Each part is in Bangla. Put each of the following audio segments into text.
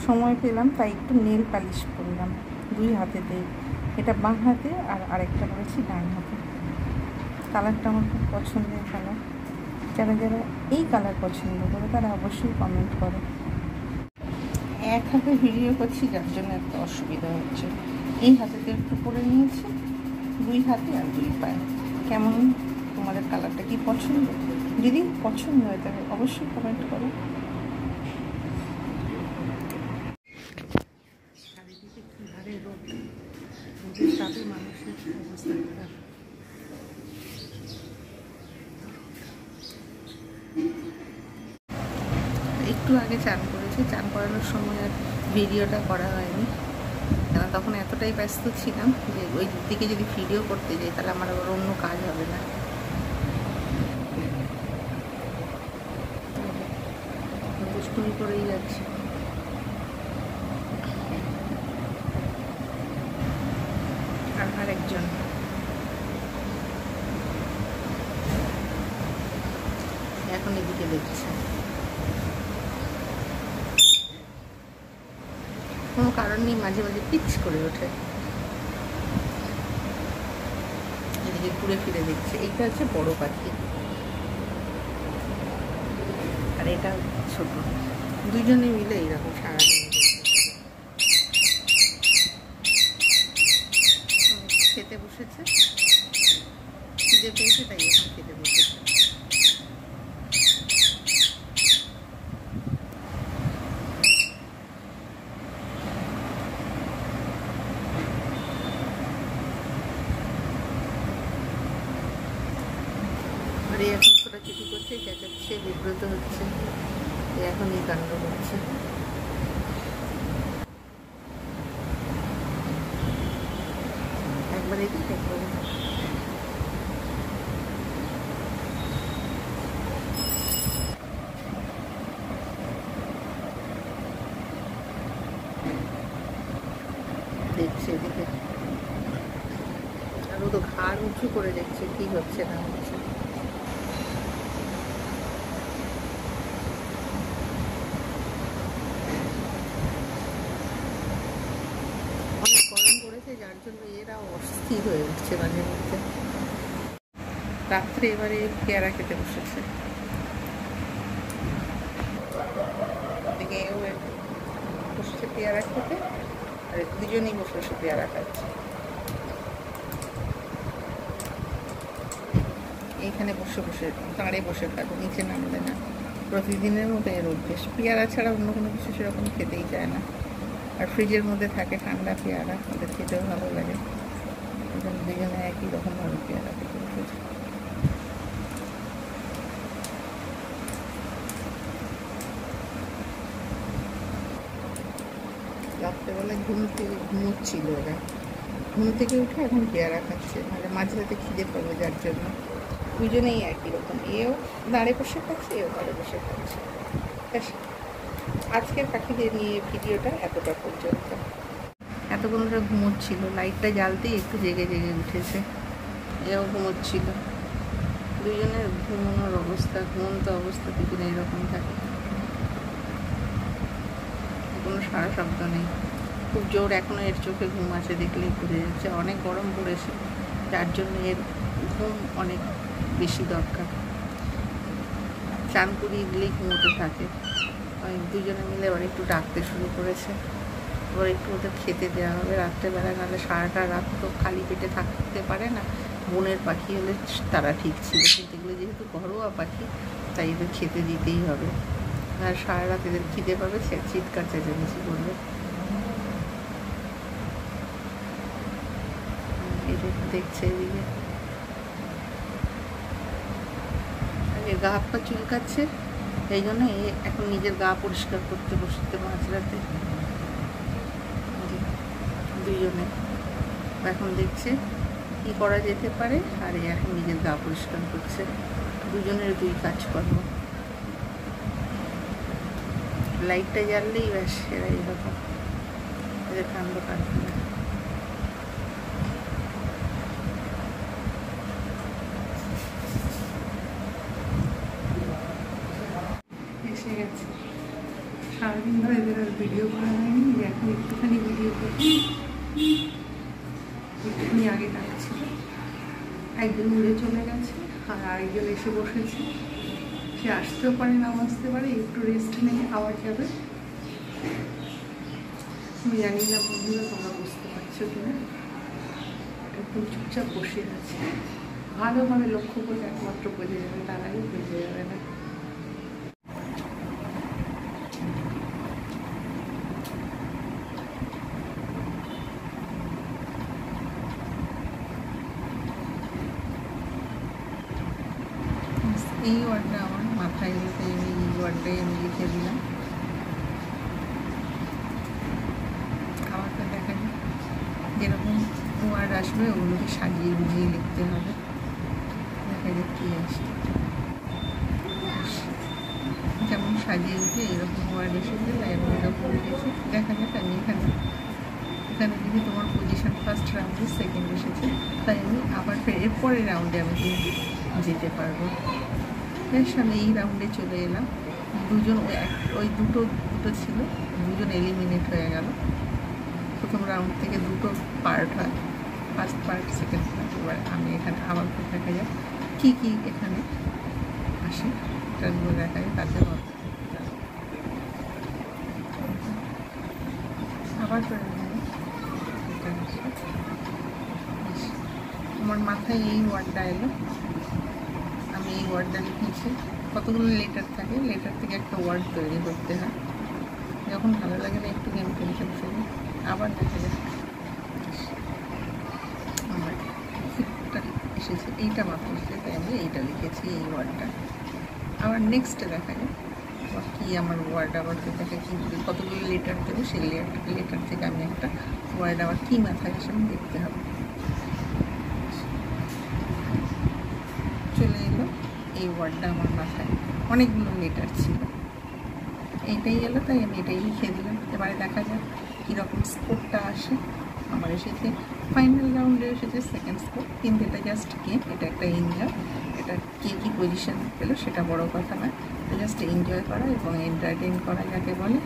সময় পেলাম তাই একটু নেল পালিশ করলাম দুই হাতেতেই। এটা বাঁ হাতে আর আরেকটা করেছি ডান হাতে। কালারটা আমার খুব পছন্দের কালার। যারা যারা এই কালার পছন্দ করে তারা অবশ্যই কমেন্ট করো। এক হাতে ভিডিও করছি যার জন্য একটা অসুবিধা হচ্ছে। এই হাতেতে একটু করে নিয়েছি, দুই হাতে আর দুই পায়ে। কেমন তোমাদের কালারটা কি পছন্দ? যদি পছন্দ হয় তাহলে অবশ্যই কমেন্ট করো। চারিদিকে কি হারে রোদ, রোদের তাপে মানুষের অবস্থা খারাপ। একটু আগে চান করেছি, চান করানোর সময় আর ভিডিওটা করা হয়নি, কারণ তখন এতটাই ব্যস্ত ছিলাম যে ওই দিকে যদি ভিডিও করতে যাই তাহলে আমার আবার অন্য কাজ হবে না। দুষ্টুমি করেই যাচ্ছি। আর আরেকজন এখন এদিকে দেখছে, কোনো কারণ নেই মাঝে মাঝে পিচ করে ওঠে, এদিকে ঘুরে ফিরে দেখছে। এইটা হচ্ছে বড় পাখি আর এটা ছোট, দুজনে মিলে এইরকম সারাদিন খেতে বসেছে, খিদে পেয়েছে তাই এখন খেতে বসেছে। আর এখন ছোটাছুটি করছে, চেঁচাচ্ছে, বিব্রত হচ্ছে, এখন এই কাণ্ড করছে। একবার এদিকে একবার দেখছে এদিকে, আর ও তো ঘাড় উঁচু করে দেখছে কি হচ্ছে না হচ্ছে। অনেক গরম পড়েছে যার জন্য এরা অস্থির হয়ে উঠছে মাঝে মধ্যে। রাত্রে এবারে পেয়ারা খেতে বসেছে, বসেছে পেয়ারা খেতে, আর দুজনেই বসে বসে পেয়ারা খাচ্ছে। এইখানে বসে বসে দাঁড়ে বসে খাবে, নিচে নামবে না। প্রতিদিনের মতো এর অভ্যেস, পেয়ারা ছাড়া অন্য কোনো কিছু সেরকম খেতেই চায় না। আর ফ্রিজের মধ্যে থাকে ঠান্ডা পেয়ারা, ওদের খেতেও ভালো লাগে। দুজনে একই রকমভাবে পেয়ারা খেতে বসেছে। রাত্রেবেলায় ঘুমোচ্ছিল ওরা, ঘুম থেকে উঠে এখন পেয়ারা খাচ্ছে, মানে মাঝে রাতে খিদে পাবে যার জন্য। দুজনেই একই রকম, এও দাঁড়ে বসে খাচ্ছে, এও দাঁড়ে বসে খাচ্ছে। আজকের পাখিদের নিয়ে ভিডিওটা এতটা পর্যন্ত। এতক্ষণ ওরা ঘুমোচ্ছিল, লাইটটা জ্বালতেই একটু জেগে জেগে উঠেছে, এও ঘুমোচ্ছিল। দুজনের ঘুমানোর অবস্থা, ঘুমন্ত অবস্থা দুজনে এরকম থাকে, কোনো সারা শব্দ নেই। খুব জোর এখনও এর চোখে ঘুম আছে, দেখলেই বোঝা যাচ্ছে। অনেক গরম পড়েছে যার জন্য এর ঘুম অনেক বেশি দরকার। চান করিয়ে দিলেই ঘুমোতে থাকে। ওই দুজনে মিলে এবার একটু ডাকতে শুরু করেছে, এবার একটু ওদের খেতে দেওয়া হবে রাত্রেবেলা, নাহলে সারাটা রাত তো খালি পেটে থাকতে পারে না। বনের পাখি হলে তারা ঠিক ছিল, কিন্তু এগুলো যেহেতু ঘরোয়া পাখি তাই এদের খেতে দিতেই হবে। আর সারা রাত এদের খিদে পাবে, চিৎকার চেঁচামেচি করবে। দেখছে এদিকে গা হাত পা চুলকাচ্ছে, এই জন্য এখন নিজের গা পরিষ্কার করতে বসতে মাঝরাতে দুজনে। এখন দেখছে কি করা যেতে পারে, আর এখন নিজের গা পরিষ্কার করছে। দুজনের দুই কাজকর্ম। লাইটটা জ্বাললেই ব্যাস এরা এইরকম, এদের কাণ্ড কারখানা। এসে গেছে সাড়ে কদিন ধরে এদের আর ভিডিও করা হয়নি, এখন একটুখানি ভিডিও করছি। একটুখানি আগে ডাকছিল, একজন উড়ে চলে গেছে আর আরেকজন এসে বসেছে। সে আসতেও পারে নাও আসতে পারে, একটু রেস্ট নেই আবার যাবে। আমি জানি না বন্ধুরা তোমরা বুঝতে পারছো কিনা, একদম চুপচাপ বসে আছে। ভালোভাবে লক্ষ্য করলে একমাত্র বোঝা যাবে, তার আগে বোঝা যাবে না। এই ওয়ার্ডটা আমার মাথায় এলো, তাই আমি এই ওয়ার্ডটাই আমি লিখে দিলাম। আবার তো দেখা যায় যেরকম ওয়ার্ড আসবে ওগুলোকে সাজিয়ে বুঝিয়ে লিখতে হবে। দেখা যাক কী আসে, যেমন সাজিয়ে উঠে এরকম ওয়ার্ড এসেছে তাই আমি এরকম লিখেছি। দেখা যাক আমি এখানে যদি তোমার পজিশন ফার্স্ট রাউন্ডে সেকেন্ড এসেছে, তাই আমি আবার ফের এরপরের রাউন্ডে আমি যেতে পারবো। বেশ, আমি এই রাউন্ডে চলে এলাম। দুজন ওই দুটো ছিল, দুজন এলিমিনেট হয়ে গেল। প্রথম রাউন্ড থেকে দুটো পার্ট হয়, ফার্স্ট পার্ট সেকেন্ড পার্ট। এবার আমি এখানে আবার দেখা যায় কী কী এখানে আসে, এটাগুলো দেখা যায়। তাতে আবার করে এটা আসে। আমার মাথায় এই ওয়ার্ডটা এলো, আমি এই ওয়ার্ডটা লিখেছি। কতগুলো লেটার থাকে, লেটার থেকে একটা ওয়ার্ড তৈরি করতে হয়। যখন ভালো লাগে না একটু গেম টেনশন ফেলে আবার দেখা যায় আমার এসেছে, এইটা মাত্র এসেছে, তাই আমি এইটা লিখেছি এই ওয়ার্ডটা। আবার নেক্সটে দেখা যায় কি আমার ওয়ার্ড আবার থেকে কী কতগুলো লেটার দেবো, সেই লেটার থেকে আমি একটা ওয়ার্ড আবার কী মাথায় আসে আমি দেখতে হবে। চলে এলো এই ওয়ার্ডটা আমার মাথায়, অনেকগুলো লেটার ছিল, এইটাই এলো তাই আমি এটাই লিখে দিলাম। এবারে দেখা যাক কীরকম স্কোরটা আসে। আমার এসেছে ফাইনাল রাউন্ডে এসেছে সেকেন্ড স্কোর, কিন্তু এটা জাস্ট গেম, এটা একটা এনজয়। এটা কে কী পজিশন পেলো সেটা বড় কথা নয়, এটা জাস্ট এনজয় করা এবং এন্টারটেইন করা যাকে বলে।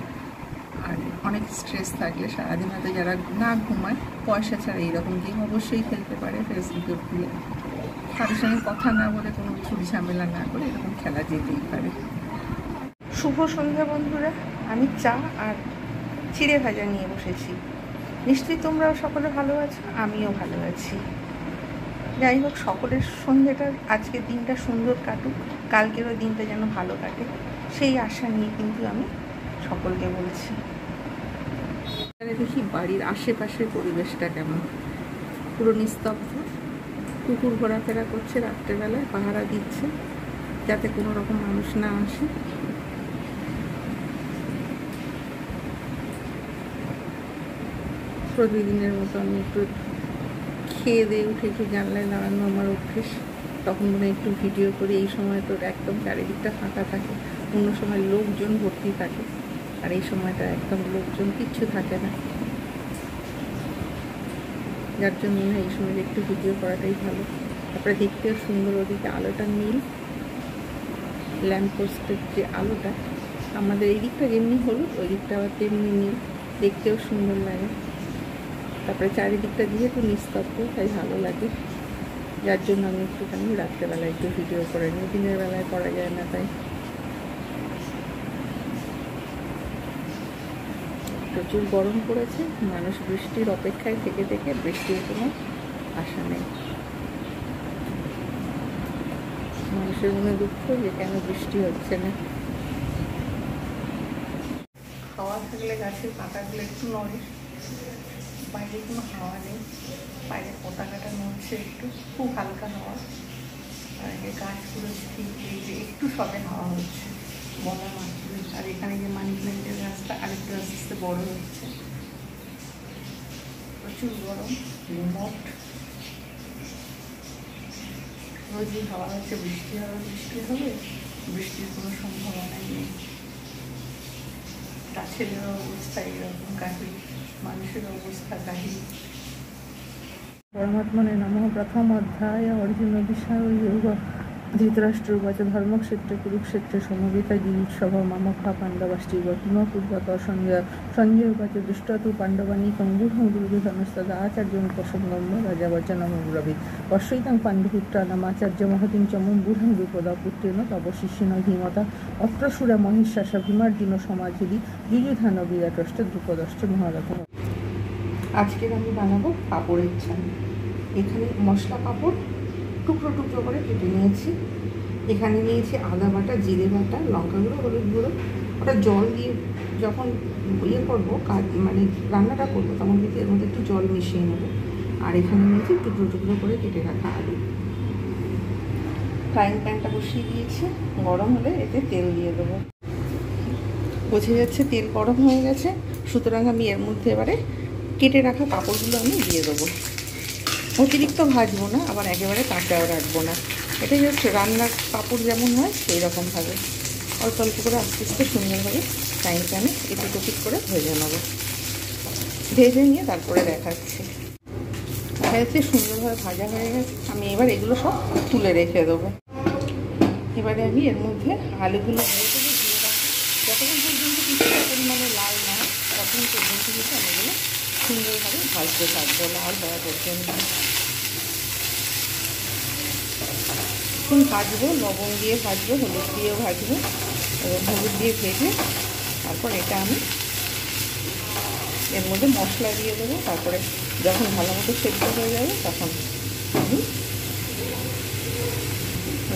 আর অনেক স্ট্রেস থাকলে সারাদিন হয়তো যারা না ঘুমায় পয়সা ছাড়া এইরকম গেম অবশ্যই খেলতে পারে। ফেসবুকে খুলে কারোর সঙ্গে কথা না বলে, কোনো ছুট ঝামেলা না করে এরকম খেলা যেতেই পারে। শুভ সন্ধ্যা বন্ধুরা, আমি চা আর চিড়ে ভাজা নিয়ে বসেছি। নিশ্চয়ই তোমরাও সকলে ভালো আছো, আমিও ভালো আছি। যাই হোক, সকলের সন্ধ্যেটা আজকের দিনটা সুন্দর কাটুক, কালকেরও দিনটা যেন ভালো কাটে, সেই আশা নিয়ে কিন্তু আমি সকলকে বলছি। দেখি বাড়ির আশেপাশের পরিবেশটা কেমন, পুরো নিস্তব্ধ। কুকুর ঘোরাফেরা করছে রাত্রেবেলায়, পাহারা দিচ্ছে যাতে কোনো রকম মানুষ না আসে। প্রতিদিনের মতো আমি একটু খেয়ে দিয়ে উঠে একটু জানলায় দাঁড়ানো আমার অভ্যেস। তখন মনে একটু ভিডিও করি। এই সময় তো একদম চারিদিকটা ফাঁকা থাকে, অন্য সময় লোকজন ভর্তি থাকে, আর এই সময়টা একদম লোকজন কিচ্ছু থাকে না, যার জন্য এই সময় একটু ভিডিও করাটাই ভালো। তারপরে দেখতেও সুন্দর, ওদিকে আলোটা নীল, ল্যাম্পপোস্টের যে আলোটা, আমাদের এই দিকটা যেমনি হলুদ ওই দিকটা আবার তেমনি নীল, দেখতেও সুন্দর লাগে। তারপরে চারিদিকটা যেহেতু নিস্তব্ধ তাই ভালো লাগে, যার জন্য আমি একটুখানি রাত্রেবেলায় একটু ভিডিও করে নিই, দিনের বেলায় করা যায় না। তাই প্রচুর গরম পড়েছে, মানুষ বৃষ্টির অপেক্ষায় থেকে থেকে বৃষ্টির কোনো আশা নেই। মানুষের মনে দুঃখ যে কেন বৃষ্টি হচ্ছে না। হাওয়া থাকলে গাছের পাতাগুলো একটু নড়ে, বাইরে কোনো হাওয়া নেই, বাইরে পতাকাটা নড়ছে একটু, খুব হালকা হাওয়া। আর এই গাছগুলো যে একটু সবে হাওয়া হচ্ছে বলা মাত্র। আর এখানে যে মানি প্ল্যান্টের গাছটা আরেকটু আস্তে আস্তে বড় হচ্ছে। প্রচুর গরম, রিমোট, রোজই হাওয়া হচ্ছে, বৃষ্টি হবে, বৃষ্টির কোনো সম্ভাবনাই নেই। গাছেদের অবস্থা এরকম কাহিল, মানুষের অবস্থা কাহিল। পরমাত্মনে নমঃ। প্রথম অধ্যায় অর্জুন বিষয় যোগ ধৃতরাষ্ট্রবাচ ধর্মক্ষেত্রে কুরুক্ষেত্রে সমবেতা জিজুৎসভা মামক্ষা পাণ্ডবাশ্চৈব কিমপূর্বত সঞ্জয় সঞ্জয়বাচ দৃষ্টতু পাণ্ডবানী কঙ্গুহং দুর্যোধনস্তদা আচার্যং প্রসঙ্গম রাজা বচনমব্রবীৎ পশ্যৈতাং পাণ্ডুপুত্রানামাচার্য মহতিং চমুং বুঢ়ং দ্রুপদা পুত্রেণ তব শিষ্যেন ধীমতা অত্রসুরা মহিষাসা ভীমার্জুন সমাধিরি যুযুধান বিরাটষ্ট দ্রুপদশ্চ মহারথ। আজকের আমি বানাবো পাঁপড়ের ঝাল। এখানে মশলা পাঁপড় টুকরো টুকরো করে কেটে নিয়েছি। এখানে নিয়েছি আদা বাটা, জিরে বাটা, লঙ্কা গুঁড়ো, হলুদ গুঁড়ো। ওটা জল দিয়ে যখন ইয়ে করবো মানে রান্নাটা করবো তখন কিন্তু এর মধ্যে একটু জল মিশিয়ে নেবো। আর এখানে নিয়েছি টুকরো টুকরো করে কেটে রাখা আলু। ফ্রাইং প্যানটা বসিয়ে দিয়েছি, গরম হলে এতে তেল দিয়ে দেবো। বোঝা যাচ্ছে তেল গরম হয়ে গেছে, সুতরাং আমি এর মধ্যে এবারে কেটে রাখা পাঁপড়গুলো আমি দিয়ে দেবো। অতিরিক্ত ভাজবো না, আবার একেবারে কাঁচাও রাখবো না। এটাই হচ্ছে রান্নার পাঁপড় যেমন হয় সেই রকমভাবে অল্প অল্প করে আস্তে আস্তে সুন্দরভাবে ফ্রাইং প্যানে এপিট ওপিট করে ভেজে নেবো। ভেজে নিয়ে তারপরে দেখাচ্ছি। দেখা যাচ্ছে সুন্দরভাবে ভাজা হয়ে গেছে। আমি এবার এগুলো সব তুলে রেখে দেবো। এবারে আমি এর মধ্যে আলুগুলো দিয়ে দেবো, দিয়ে রাখবো। যতক্ষণ পর্যন্ত কিছুটা পরিমাণে লাল না হয় ততক্ষণ পর্যন্ত কিন্তু আমি এগুলো সুন্দরভাবে ভাজতে থাকবো, লাল হওয়া পর্যন্ত। এখন ভাজবো, লবণ দিয়ে ভাজবো, হলুদ দিয়েও ভাজবো এবং হলুদ দিয়ে ভেজে তারপর এটা আমি এর মধ্যে মশলা দিয়ে দেবো। তারপরে যখন ভালো মতো সেদ্ধ হয়ে যাবে তখন আমি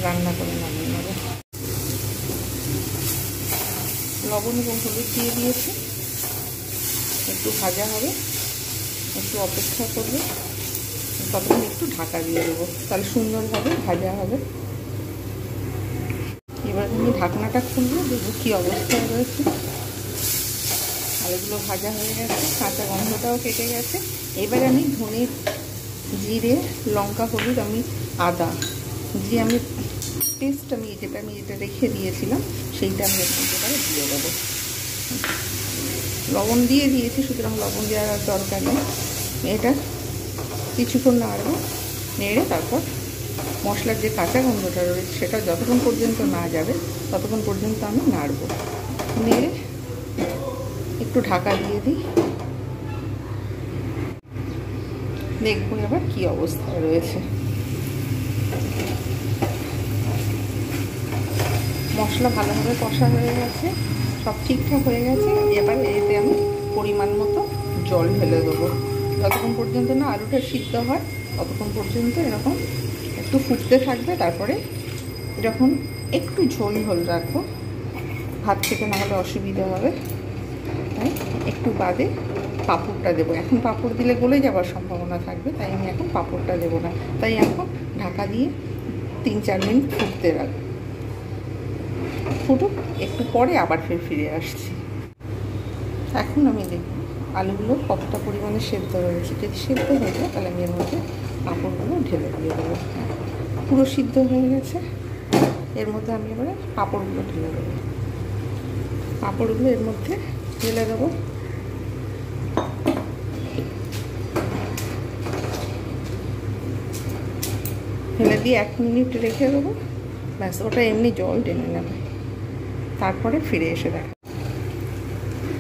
রান্না করে নামিয়ে নেব। লবণ এবং হলুদ দিয়ে দিয়েছি, একটু ভাজা হবে, একটু অপেক্ষা করবে, ততক্ষণ একটু ঢাকা দিয়ে দেবো, তাহলে সুন্দরভাবে ভাজা হবে। এবার আমি ঢাকনাটা খুলবো, দেখবো কী অবস্থায় রয়েছে। আলুগুলো ভাজা হয়ে গেছে, কাঁচা গন্ধটাও কেটে গেছে। এবারে আমি ধনে, জিরে, লঙ্কা, হলুদ, আমি আদা যে আমি পেস্ট আমি যেটা রেখে দিয়েছিলাম সেইটা আমি এর মধ্যে এবারে দিয়ে দেবো। লবণ দিয়ে দিয়েছি, সুতরাং লবণ দেওয়ার দরকার নেই। এটা কিছুক্ষণ নাড়বো, নেড়ে তারপর মশলার যে কাঁচা গন্ধটা রয়েছে সেটা যতক্ষণ পর্যন্ত না যাবে ততক্ষণ পর্যন্ত আমি নাড়বো। নেড়ে একটু ঢাকা দিয়ে দিই, দেখবো এবার কী অবস্থায় রয়েছে। মশলা ভালোভাবে কষা হয়ে গেছে, সব ঠিকঠাক হয়ে গেছে। এবার এতে আমি পরিমাণ মতো জল ঢেলে দেবো। যতক্ষণ পর্যন্ত না আলুটা সিদ্ধ হয় ততক্ষণ পর্যন্ত এরকম একটু ফুটতে থাকবে। তারপরে যখন একটু ঝোল ঝোল রাখবো, ভাত খেতে না হলে অসুবিধা হবে, তাই একটু বাদে পাঁপড়টা দেবো। এখন পাঁপড় দিলে গলে যাওয়ার সম্ভাবনা থাকবে, তাই আমি এখন পাঁপড়টা দেবো না। তাই এখন ঢাকা দিয়ে 3-4 মিনিট ফুটতে রাখবো। ফুটুক, একটু পরে আবার ফিরে আসছি। এখন আমি দেখব আলুগুলো কতটা পরিমাণে সেদ্ধ হয়েছে। যদি সেদ্ধ হয়ে যায় তাহলে আমি এর মধ্যে পাঁপড়গুলো ঢেলে দিয়ে দেবো। পুরো সিদ্ধ হয়ে গেছে, এর মধ্যে আমি এবারে পাঁপড়গুলো ঢেলে দেবো। পাঁপড়গুলো এর মধ্যে ঢেলে দেবো। ঢেলে দিয়ে 1 মিনিট রেখে দেবো, ব্যাস ওটা এমনি জল টেনে নেবে। তারপরে ফিরে এসে দেখা।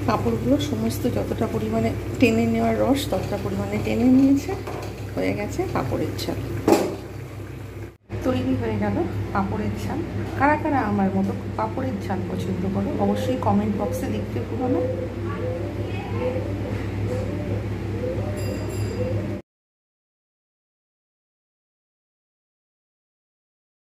পাঁপড়গুলো সমস্ত যতটা পরিমাণে টেনে নেওয়ার রস ততটা পরিমাণে টেনে নিয়েছে, হয়ে গেছে পাঁপড়ের ঝাল। তৈরি হয়ে গেল পাঁপড়ের ঝাল। কারা কারা আমার মতো পাঁপড়ের ঝাল পছন্দ করো অবশ্যই কমেন্ট বক্সে লিখতে ভুলো না।